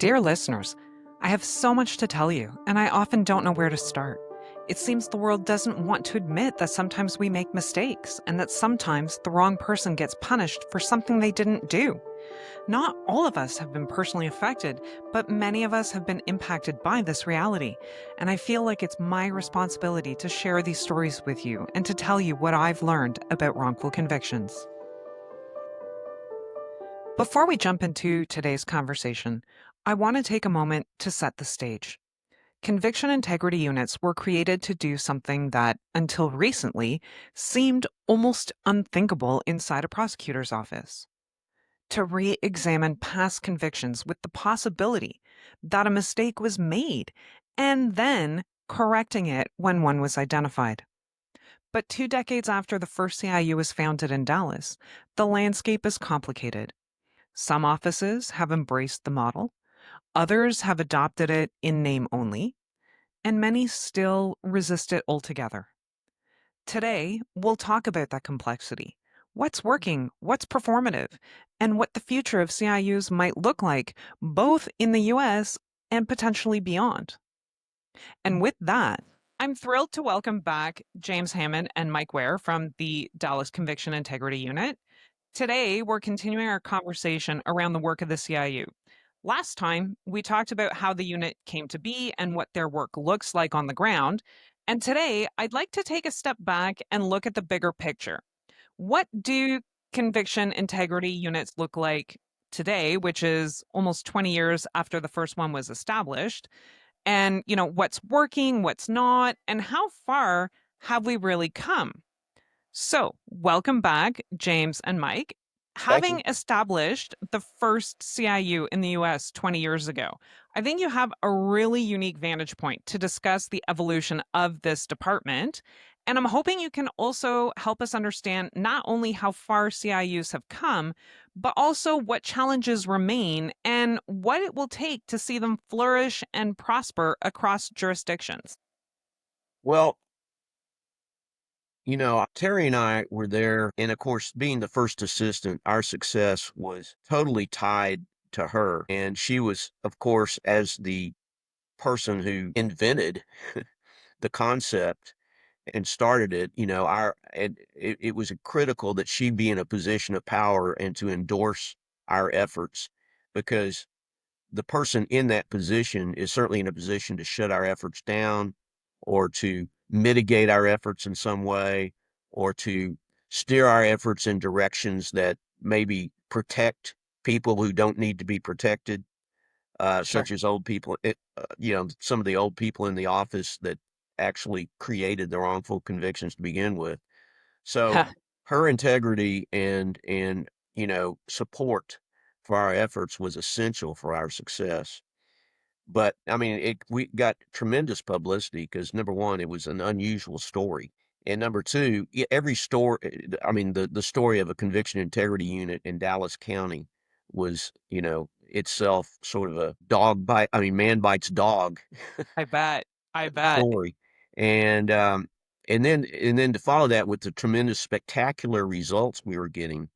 Dear listeners, I have so much to tell you, and I often don't know where to start. It seems the world doesn't want to admit that sometimes we make mistakes and that sometimes the wrong person gets punished for something they didn't do. Not all of us have been personally affected, but many of us have been impacted by this reality. And I feel like it's my responsibility to share these stories with you and to tell you what I've learned about wrongful convictions. Before we jump into today's conversation, I want to take a moment to set the stage. Conviction integrity units were created to do something that, until recently, seemed almost unthinkable inside a prosecutor's office: to re examine past convictions with the possibility that a mistake was made and then correcting it when one was identified. But 2 decades after the first CIU was founded in Dallas, the landscape is complicated. Some offices have embraced the model, others have adopted it in name only, and many still resist it altogether. Today, we'll talk about that complexity: what's working, what's performative, and what the future of CIUs might look like, both in the US and potentially beyond. And with that, I'm thrilled to welcome back James Hammond and Mike Ware from the Dallas Conviction Integrity Unit. Today, we're continuing our conversation around the work of the CIU. Last time, we talked about how the unit came to be and what their work looks like on the ground. And today, I'd like to take a step back and look at the bigger picture. What do conviction integrity units look like today, which is almost 20 years after the first one was established? And, what's working, what's not, and how far have we really come? So, welcome back, James and Mike. Thank you. Having established the first CIU in the US 20 years ago, I think you have a really unique vantage point to discuss the evolution of this department. And I'm hoping you can also help us understand not only how far CIUs have come, but also what challenges remain and what it will take to see them flourish and prosper across jurisdictions. Well, Terry and I were there, and of course, being the first assistant, our success was totally tied to her. And she was, of course, as the person who invented the concept and started it, it was critical that she be in a position of power and to endorse our efforts, because the person in that position is certainly in a position to shut our efforts down or to mitigate our efforts in some way or to steer our efforts in directions that maybe protect people who don't need to be protected, Sure. such as old people, some of the old people in the office that actually created the wrongful convictions to begin with. So her integrity and support for our efforts was essential for our success. But I mean, we got tremendous publicity because number one, it was an unusual story. And number two, every story, I mean, the story of a conviction integrity unit in Dallas County was, itself sort of a man bites dog I bet. I bet. story. And, um, and then to follow that with the tremendous spectacular results we were getting,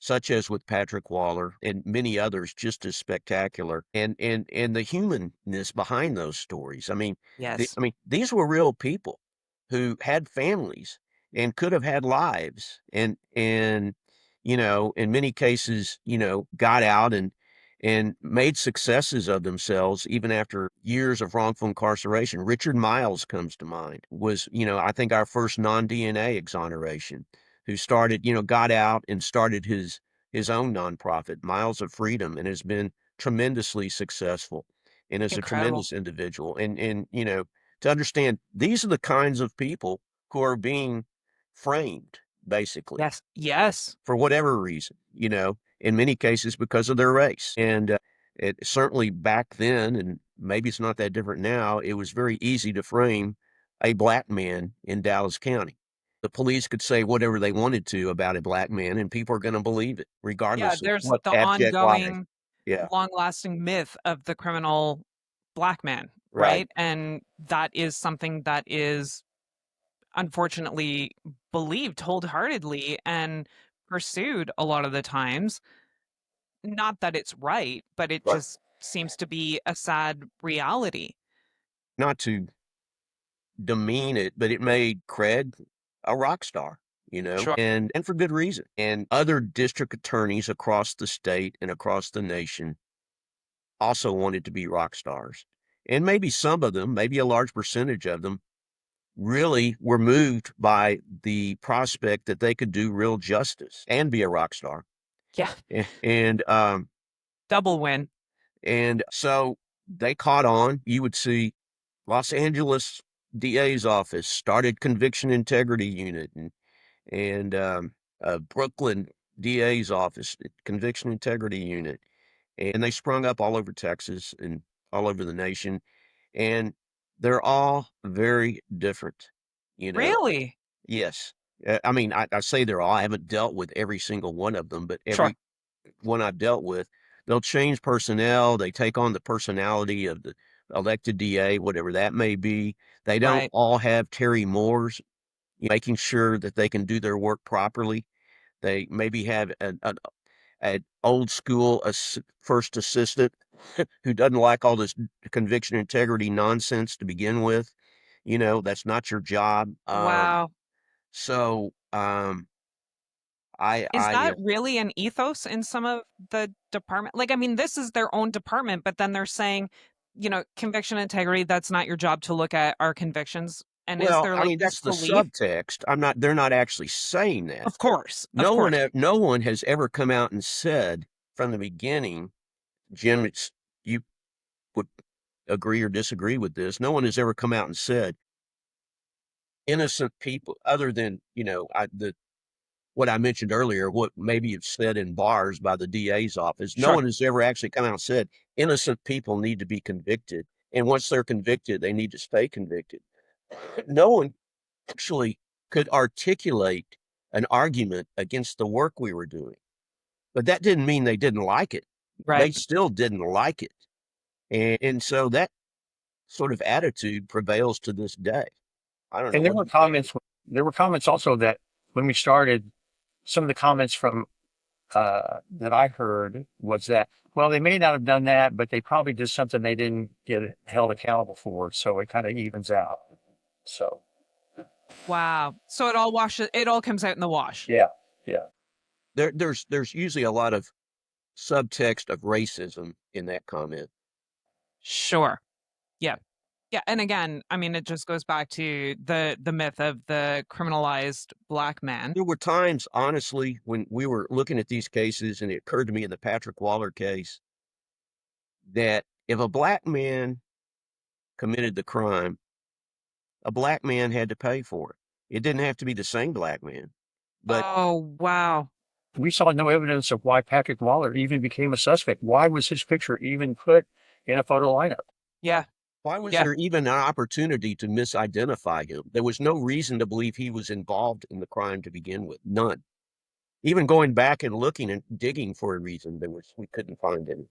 such as with Patrick Waller and many others just as spectacular, and the humanness behind those stories. Yes. These were real people who had families and could have had lives and in many cases, got out and made successes of themselves even after years of wrongful incarceration. Richard Miles comes to mind, was, I think our first non-DNA exoneration, who started, got out and started his own nonprofit, Miles of Freedom, and has been tremendously successful and is a Incredible. tremendous individual. And to understand these are the kinds of people who are being framed, basically, Yes. Yes. for whatever reason, in many cases because of their race. And it certainly back then, and maybe it's not that different now, it was very easy to frame a black man in Dallas County. The police could say whatever they wanted to about a black man, and people are going to believe it, Yeah, regardless of there's what the abject lie. ongoing, Yeah, long-lasting myth of the criminal black man, right. right? And that is something that is unfortunately believed wholeheartedly and pursued a lot of the times. Not that it's right, but it Right. just seems to be a sad reality. Not to demean it, but it made Craig a rock star, Sure. and for good reason. And other district attorneys across the state and across the nation also wanted to be rock stars. And maybe some of them, maybe a large percentage of them, really were moved by the prospect that they could do real justice and be a rock star. Yeah. And Double win. and so they caught on. You would see Los Angeles DA's office started conviction integrity unit, and Brooklyn DA's office conviction integrity unit, and they sprung up all over Texas and all over the nation, and they're all very different, you know. Really? Yes. I mean, I say they're all. I haven't dealt with every single one of them, but Sure. every one I've dealt with, they'll change personnel. They take on the personality of the elected DA, whatever that may be. They don't Right. all have Terry Moore's, making sure that they can do their work properly. They maybe have an old school first assistant who doesn't like all this conviction integrity nonsense to begin with. That's not your job. Wow. So Is that really an ethos in some of the department? Like, I mean, this is their own department, but then they're saying, conviction integrity, that's not your job to look at our convictions. And is well, there I like mean, this that's the belief? subtext. They're not actually saying that. Of course. Of course. No one has ever come out and said from the beginning, Jim, you would agree or disagree with this. No one has ever come out and said innocent people, other than what I mentioned earlier, what maybe it's said in bars by the DA's office. No Sure. one has ever actually come out and said innocent people need to be convicted, and once they're convicted, they need to stay convicted. No one actually could articulate an argument against the work we were doing, but that didn't mean they didn't like it. They Right. still didn't like it, and so that sort of attitude prevails to this day. I don't know And what do you think. there were comments also that when we started, some of the comments from that I heard was that, well, they may not have done that, but they probably did something they didn't get held accountable for. So it kind of evens out. So, Wow. So it all comes out in the wash. yeah, yeah. There's usually a lot of subtext of racism in that comment. Sure. Yeah. Yeah. And again, I mean, it just goes back to the myth of the criminalized black man. There were times, honestly, when we were looking at these cases, and it occurred to me in the Patrick Waller case that if a black man committed the crime, a black man had to pay for it. It didn't have to be the same black man, but Oh, wow. We saw no evidence of why Patrick Waller even became a suspect. Why was his picture even put in a photo lineup? Yeah. why was Yeah. there even an opportunity to misidentify him? There was no reason to believe he was involved in the crime to begin with. None. Even going back and looking and digging for a reason, we couldn't find any.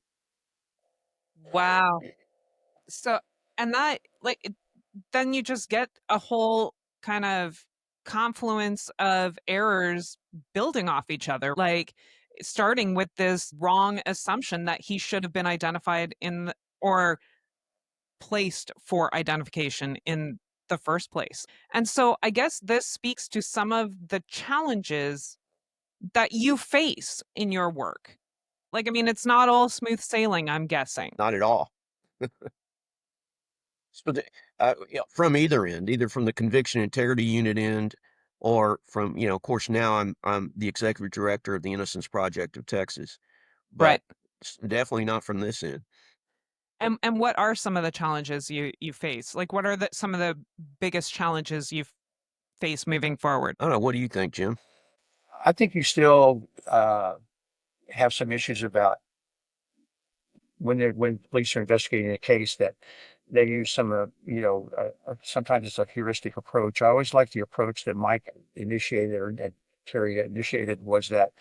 Wow. So, and that, like, then you just get a whole kind of confluence of errors building off each other, like starting with this wrong assumption that he should have been identified or placed for identification in the first place. And so I guess this speaks to some of the challenges that you face in your work. Like, I mean, it's not all smooth sailing, I'm guessing. Not at all. So from either end, either from the conviction integrity unit end, or from, of course, now I'm the executive director of the Innocence Project of Texas, but Right. definitely not from this end. And what are some of the challenges you face? Like, what are some of the biggest challenges you face moving forward? I don't know. What do you think, Jim? I think you still have some issues about when police are investigating a case that they use sometimes it's a heuristic approach. I always like the approach that Mike initiated or that Terry initiated was that,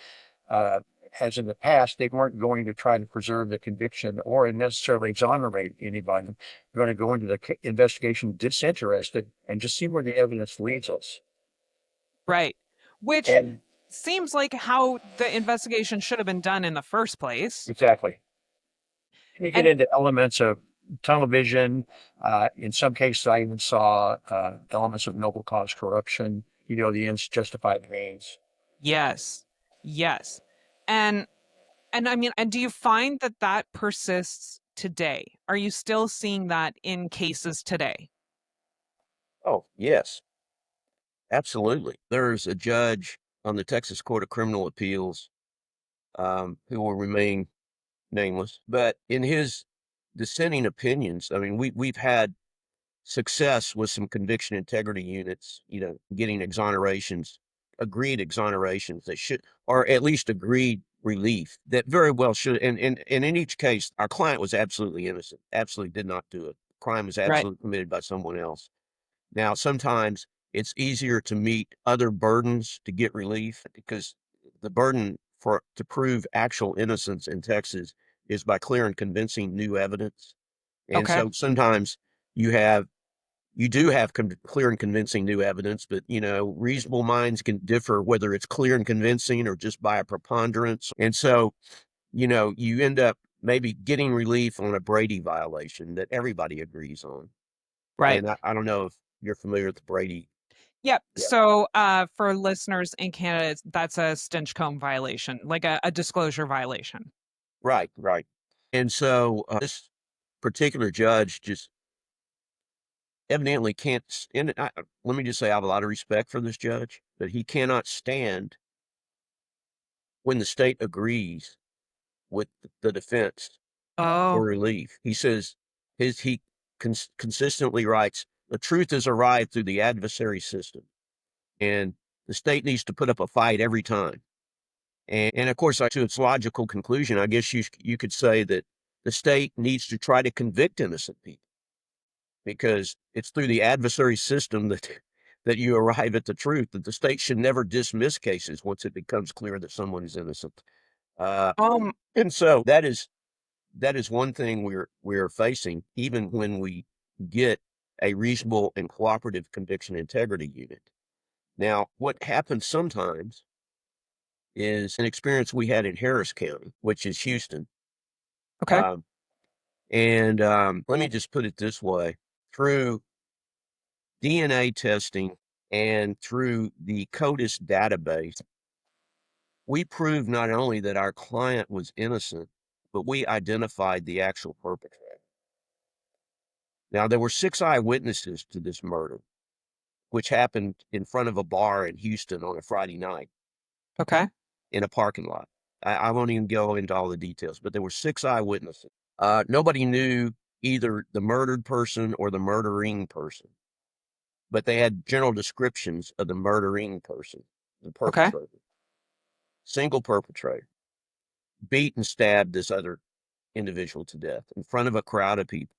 uh, as in the past, they weren't going to try to preserve the conviction or necessarily exonerate anybody. They're going to go into the investigation disinterested and just see where the evidence leads us. Right. Which And seems like how the investigation should have been done in the first place. exactly. You get And into elements of tunnel vision. In some cases, I even saw elements of noble cause corruption. The ends justify the means. yes, yes. And I mean, and do you find that that persists today? Are you still seeing that in cases today? Oh, yes, absolutely. There's a judge on the Texas Court of Criminal Appeals, who will remain nameless, but in his dissenting opinions, I mean, we've had success with some conviction integrity units, getting exonerations, agreed exonerations that should, or at least agreed relief that very well should. And in each case, our client was absolutely innocent, absolutely did not do it. Crime was Right. absolutely committed by someone else. Now, sometimes it's easier to meet other burdens to get relief because the burden for to prove actual innocence in Texas is by clear and convincing new evidence. And Okay. so sometimes you have you do have clear and convincing new evidence, but reasonable minds can differ whether it's clear and convincing or just by a preponderance. And so, you end up maybe getting relief on a Brady violation that everybody agrees on. Right. And I don't know if you're familiar with the Brady. Yep. Yeah. So, for listeners in Canada, that's a stench comb violation, like a disclosure violation. Right, right. And so this particular judge just evidently can't. Let me just say, I have a lot of respect for this judge, but he cannot stand when the state agrees with the defense for Oh, relief. He says he consistently writes, the truth is arrived through the adversary system, and the state needs to put up a fight every time. And of course, to its logical conclusion, I guess you could say that the state needs to try to convict innocent people because it's through the adversary system that you arrive at the truth. That the state should never dismiss cases once it becomes clear that someone is innocent. Uh, um, and so that is one thing we're facing, even when we get a reasonable and cooperative conviction integrity unit. Now, what happens sometimes is an experience we had in Harris County, which is Houston. okay. Um, and let me just put it this way: through DNA testing and through the CODIS database, we proved not only that our client was innocent, but we identified the actual perpetrator. Now, there were 6 eyewitnesses to this murder, which happened in front of a bar in Houston on a Friday night Okay. in a parking lot. I won't even go into all the details, but there were 6 eyewitnesses. Nobody knew either the murdered person or the murdering person, but they had general descriptions of the murdering person, the Okay. perpetrator. Single perpetrator, beat and stabbed this other individual to death in front of a crowd of people,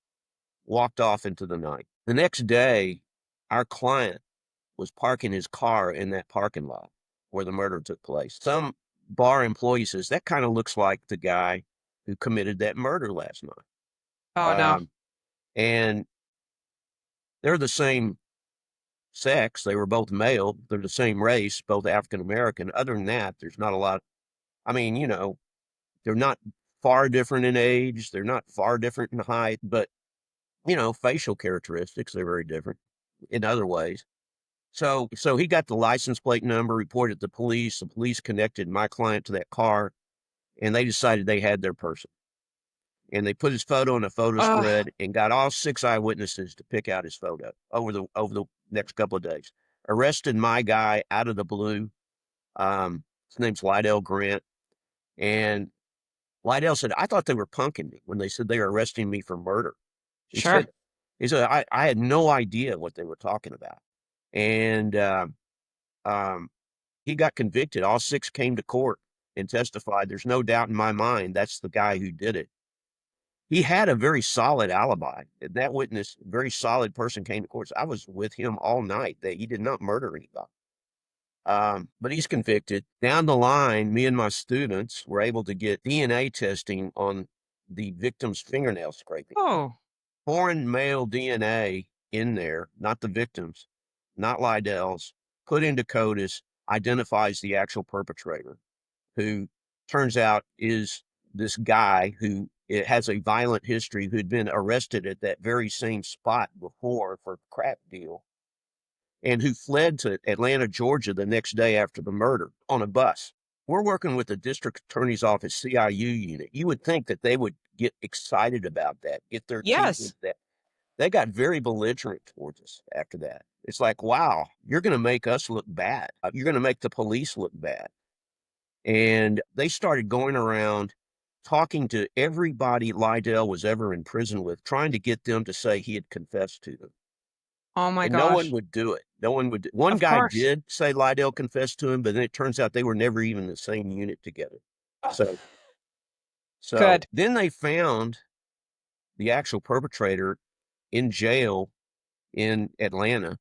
walked off into the night. The next day, our client was parking his car in that parking lot where the murder took place. Some bar employee says that kind of looks like the guy who committed that murder last night. Oh no. Um, and they're the same sex. They were both male. They're the same race, both African American. Other than that, there's not a lot. I mean, they're not far different in age. They're not far different in height, but facial characteristics, they're very different in other ways. So he got the license plate number, reported to police. The police connected my client to that car, and they decided they had their person. And they put his photo in a photo Oh, spread and got all 6 eyewitnesses to pick out his photo over the next couple of days. Arrested my guy out of the blue. His name's Lydell Grant. And Lydell said, I thought they were punking me when they said they were arresting me for murder. He sure. said, I had no idea what they were talking about. And um, he got convicted. All 6 came to court and testified. There's no doubt in my mind that's the guy who did it. He had a very solid alibi. That witness, very solid person, came to court. So I was with him all night that he did not murder anybody. But he's convicted. Down the line, me and my students were able to get DNA testing on the victim's fingernail scraping. Oh, Foreign male DNA in there, not the victim's, not Lydell's, put into CODIS, identifies the actual perpetrator, who turns out is this guy who it has a violent history, who'd been arrested at that very same spot before for a crap deal, and who fled to Atlanta, Georgia the next day after the murder on a bus. We're working with the district attorney's office CIU unit. You would think that they would get excited about that, get their teeth into Yes. that. They got very belligerent towards us after that. It's like, wow, you're going to make us look bad. You're going to make the police look bad. And they started going around talking to everybody Lydell was ever in prison with, trying to get them to say he had confessed to them. Oh my And no one gosh. would do it. No one would. One Of guy course. did say Lydell confessed to him, but then it turns out they were never even in the same unit together. So, so Good. then they found the actual perpetrator in jail in Atlanta.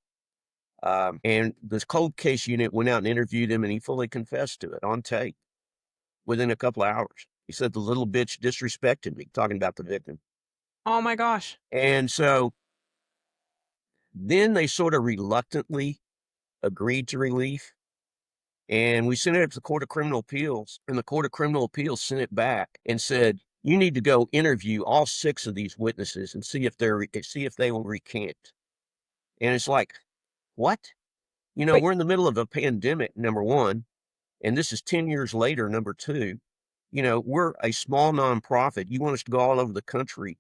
And this cold case unit went out and interviewed him, and he fully confessed to it on tape within a couple of hours. He said the little bitch disrespected me, talking about the victim. Oh my gosh. And so then they sort of reluctantly agreed to relief. And we sent it up to the Court of Criminal Appeals, and the Court of Criminal Appeals sent it back and said, you need to go interview all 6 of these witnesses and see if they will recant. And it's like, what? But We're in the middle of a pandemic, number one, and this is 10 years later, number two. We're a small nonprofit. You want us to go all over the country.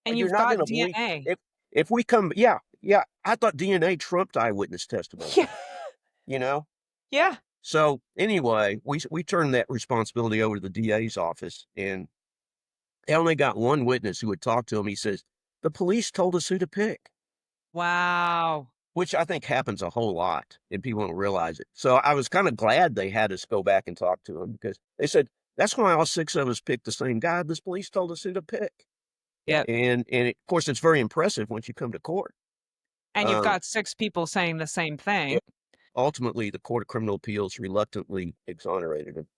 and You're you've not going got to believe DNA. if we come. Yeah, yeah. I thought DNA trumped eyewitness testimony. Yeah. You know. Yeah. So anyway, we turned that responsibility over to the DA's office, and they only got one witness who would talk to him. He says the police told us who to pick, Wow. which I think happens a whole lot, and people don't realize it. So I was kind of glad they had us go back and talk to him, because they said that's why all 6 of us picked the same guy. This police told us who to pick, Yep. and of course it's very impressive once you come to court. And you've Um, got 6 people saying the same thing. it, Ultimately, the Court of Criminal Appeals reluctantly exonerated him.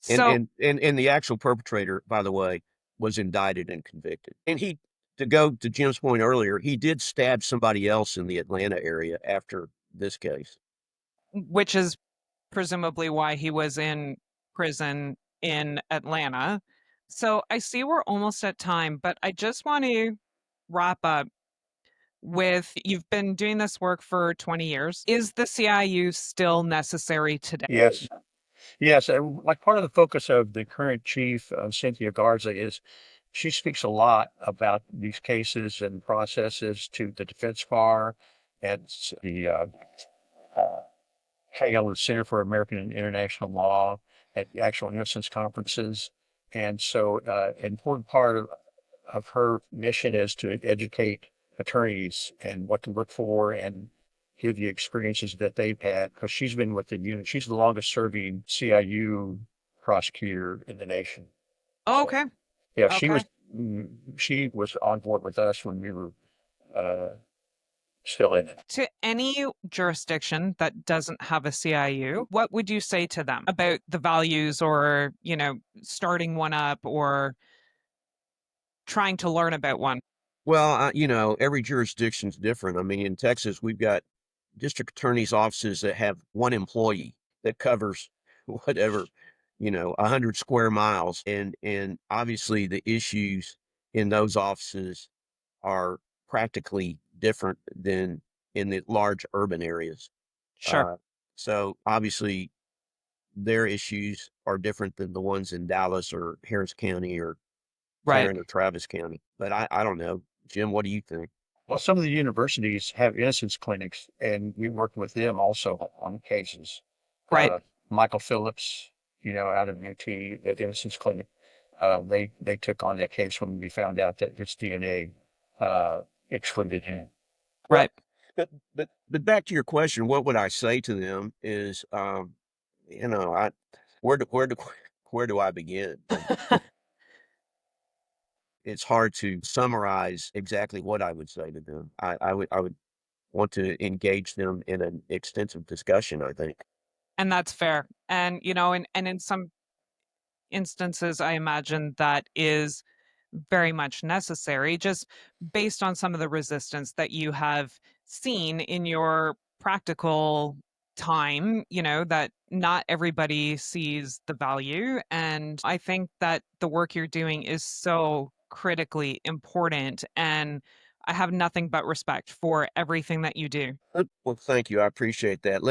And, So and and and the actual perpetrator, by the way, was indicted and convicted. And to go to Jim's point earlier, he did stab somebody else in the Atlanta area after this case. which is presumably why he was in prison in Atlanta. So I see we're almost at time, but I just want to wrap up with you've been doing this work for 20 years. Is the CIU still necessary today? Yes. Yes, like part of the focus of the current chief, Cynthia Garza, is she speaks a lot about these cases and processes to the defense bar and the uh, HALE, the Center for American and International Law, at the actual innocence conferences. And so, an important part of her mission is to educate attorneys and what to look for and hear the experiences that they've had, because she's been with the unit. She's the longest serving CIU prosecutor in the nation. Oh, So okay. yeah, Okay. she was on board with us when we were uh, still in it. To any jurisdiction that doesn't have a CIU, what would you say to them about the values or, starting one up or trying to learn about one? Well, every jurisdiction's different. I mean, in Texas, we've got district attorney's offices that have one employee that covers whatever, 100 square miles. And obviously the issues in those offices are practically different than in the large urban areas. Sure. Uh, so obviously their issues are different than the ones in Dallas or Harris County or Right. Tarrant or Travis County. But I don't know. Jim, what do you think? Well, some of the universities have innocence clinics, and we work with them also on cases. Right. Michael Phillips, out of UT at Innocence Clinic, they took on that case when we found out that his DNA excluded him. Well, Right. but back to your question, what would I say to them is, I where do where do where do I begin? It's hard to summarize exactly what I would say to them. I would want to engage them in an extensive discussion, I think. And that's fair. And, and in some instances, I imagine that is very much necessary, just based on some of the resistance that you have seen in your practical time, that not everybody sees the value. And I think that the work you're doing is so critically important. And I have nothing but respect for everything that you do. Well, thank you. I appreciate that.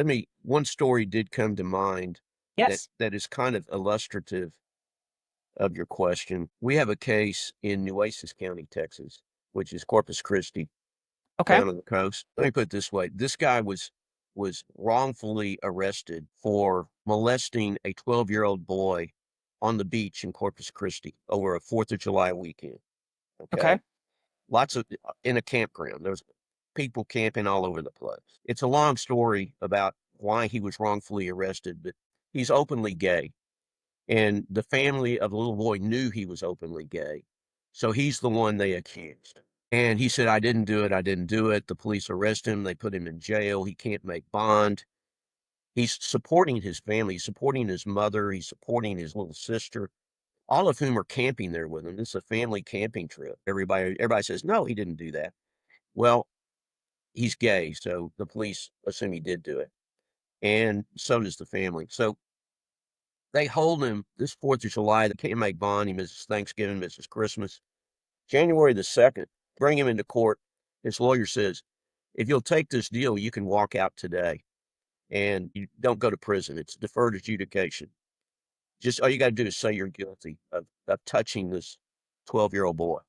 One story did come to mind that Yes. that is kind of illustrative of your question. We have a case in Nueces County, Texas, which is Corpus Christi, Okay. down on the coast. Let me put it this way. This guy was wrongfully arrested for molesting a 12-year-old boy on the beach in Corpus Christi over a 4th of July weekend. Okay. Okay. Lots of in a campground. There's people camping all over the place. It's a long story about why he was wrongfully arrested, but he's openly gay. And the family of the little boy knew he was openly gay. So he's the one they accused. And he said, I didn't do it. I didn't do it. The police arrest him. They put him in jail. He can't make bond. He's supporting his family. He's supporting his mother. He's supporting his little sister, all of whom are camping there with him. This is a family camping trip. Everybody says, no, he didn't do that. Well, he's gay. So the police assume he did do it. And so does the family. So they hold him this 4th of July. They can't make bond. He misses Thanksgiving, misses Christmas. January the 2nd, bring him into court. His lawyer says, if you'll take this deal, you can walk out today and you don't go to prison. It's deferred adjudication. Just all you got to do is say you're guilty of touching this 12-year-old boy.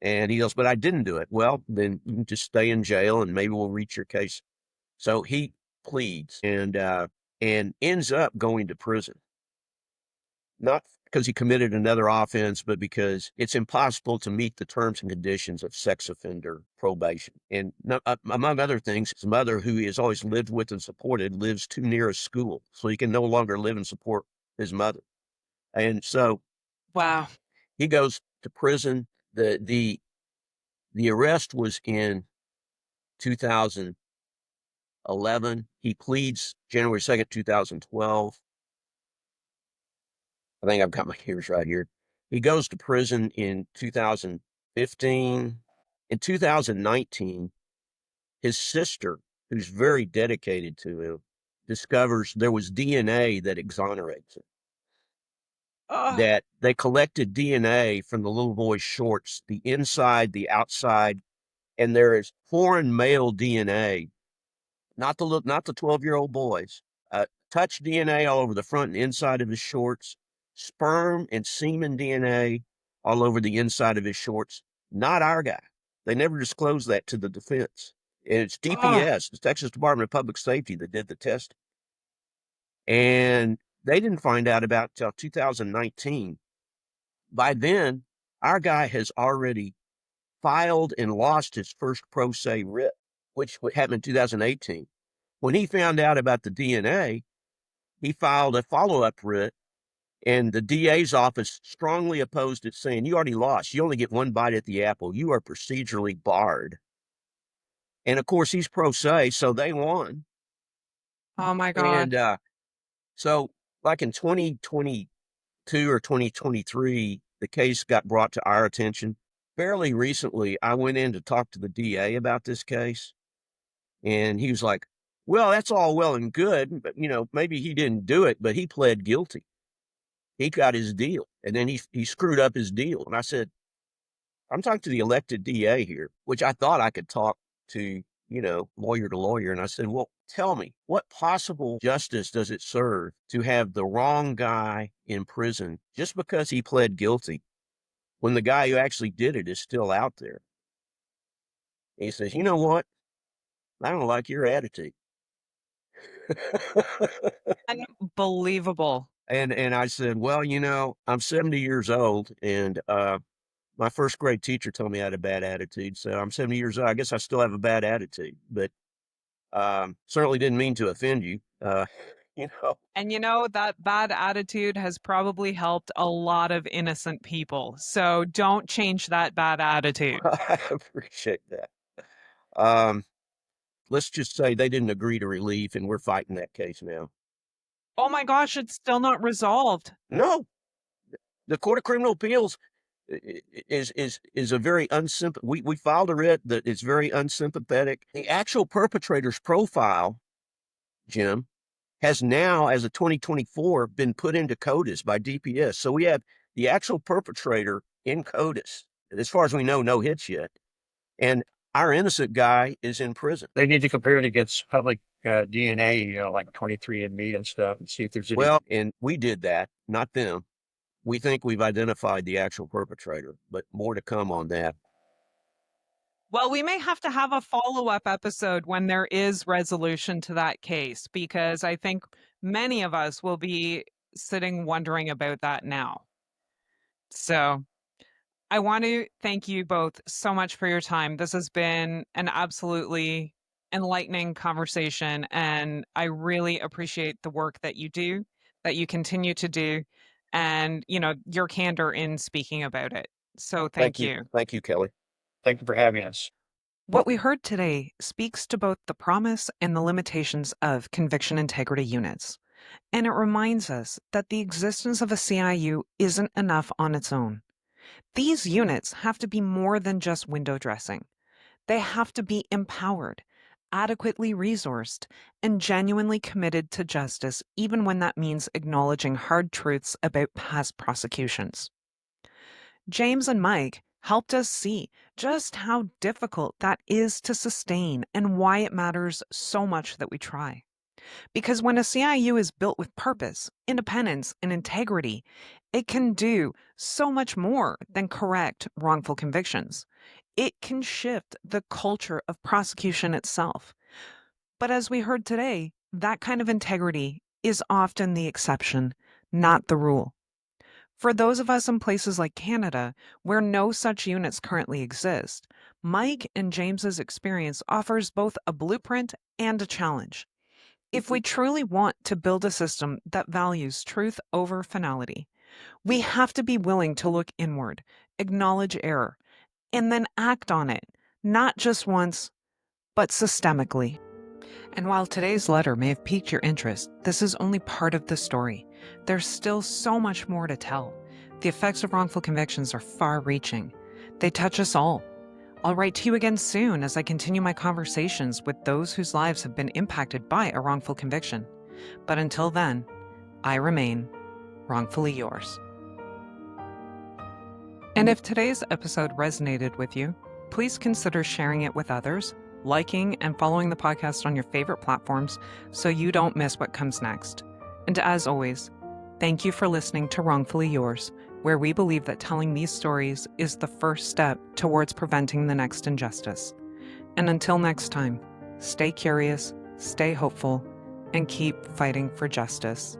And he goes, but I didn't do it. Well, then you can just stay in jail and maybe we'll reach your case. So he pleads and ends up going to prison. Not because he committed another offense, but because it's impossible to meet the terms and conditions of sex offender probation. And among other things, his mother, who he has always lived with and supported, lives too near a school, so he can no longer live and support his mother. And so Wow. he goes to prison. The arrest was in 2011. He pleads January 2nd, 2012. I think I've got my years right here. He goes to prison in 2015. In 2019, his sister, who's very dedicated to him, discovers there was DNA that exonerates him. Oh, That they collected DNA from the little boy's shorts, the inside, the outside, and there is foreign male DNA, not the 12-year-old boys. Touch DNA all over the front and inside of his shorts, sperm and semen DNA all over the inside of his shorts. Not our guy. They never disclosed that to the defense. And it's oh, DPS, the Texas Department of Public Safety, that did the test. And they didn't find out about it until 2019. By then, our guy has already filed and lost his first pro se writ, which happened in 2018. When he found out about the DNA, he filed a follow-up writ, and the DA's office strongly opposed it, saying, you already lost. You only get one bite at the apple. You are procedurally barred. And of course, he's pro se, so they won. oh my God. And so, like in 2022 or 2023, the case got brought to our attention. Fairly recently, I went in to talk to the DA about this case, and he was like, well, that's all well and good, but maybe he didn't do it, but he pled guilty. He got his deal, and then he screwed up his deal. And I said, I'm talking to the elected DA here, which I thought I could talk to, lawyer to lawyer. And I said, well, tell me, what possible justice does it serve to have the wrong guy in prison just because he pled guilty when the guy who actually did it is still out there? And he says, you know what? I don't like your attitude. Unbelievable. And I said, well, I'm 70 years old, and my first grade teacher told me I had a bad attitude. So I'm 70 years old. I guess I still have a bad attitude, but certainly didn't mean to offend you. You know, And that bad attitude has probably helped a lot of innocent people. So don't change that bad attitude. I appreciate that. Um, let's just say they didn't agree to relief, and we're fighting that case now. Oh my gosh, it's still not resolved. No, the Court of Criminal Appeals is a very unsympathetic. We filed a writ that is very unsympathetic. The actual perpetrator's profile Jim, has now, as of 2024, been put into CODIS by DPS. So we have the actual perpetrator in CODIS. As far as we know, no hits yet. And our innocent guy is in prison. They need to compare it against public DNA, like 23andMe and stuff, and see if there's any. Well, and we did that, not them. We think we've identified the actual perpetrator, but more to come on that. Well, we may have to have a follow-up episode when there is resolution to that case, because I think many of us will be sitting wondering about that now. So I want to thank you both so much for your time. This has been an absolutely enlightening conversation, and I really appreciate the work that you do, that you continue to do, and, your candor in speaking about it. So thank you. Thank you, Kelly. Thank you for having us. What we heard today speaks to both the promise and the limitations of conviction integrity units. And it reminds us that the existence of a CIU isn't enough on its own. These units have to be more than just window dressing. They have to be empowered, adequately resourced, and genuinely committed to justice, even when that means acknowledging hard truths about past prosecutions. James and Mike helped us see just how difficult that is to sustain and why it matters so much that we try. Because when a CIU is built with purpose, independence, and integrity, it can do so much more than correct wrongful convictions. It can shift the culture of prosecution itself. But as we heard today, that kind of integrity is often the exception, not the rule. For those of us in places like Canada, where no such units currently exist, Mike and James's experience offers both a blueprint and a challenge. If we truly want to build a system that values truth over finality, we have to be willing to look inward, acknowledge error, and then act on it, not just once, but systemically. And while today's letter may have piqued your interest, this is only part of the story. There's still so much more to tell. The effects of wrongful convictions are far-reaching. They touch us all. I'll write to you again soon as I continue my conversations with those whose lives have been impacted by a wrongful conviction. But until then, I remain wrongfully yours. And if today's episode resonated with you, please consider sharing it with others, liking and following the podcast on your favorite platforms so you don't miss what comes next. And as always, thank you for listening to Wrongfully Yours, where we believe that telling these stories is the first step towards preventing the next injustice. And until next time, stay curious, stay hopeful, and keep fighting for justice.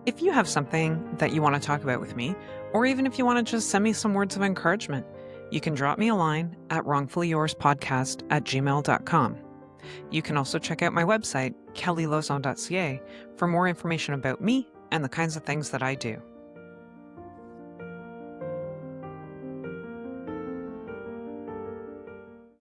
If you have something that you want to talk about with me, or even if you want to just send me some words of encouragement, you can drop me a line at wrongfullyyourspodcast@gmail.com. You can also check out my website, kellylozon.ca, for more information about me and the kinds of things that I do.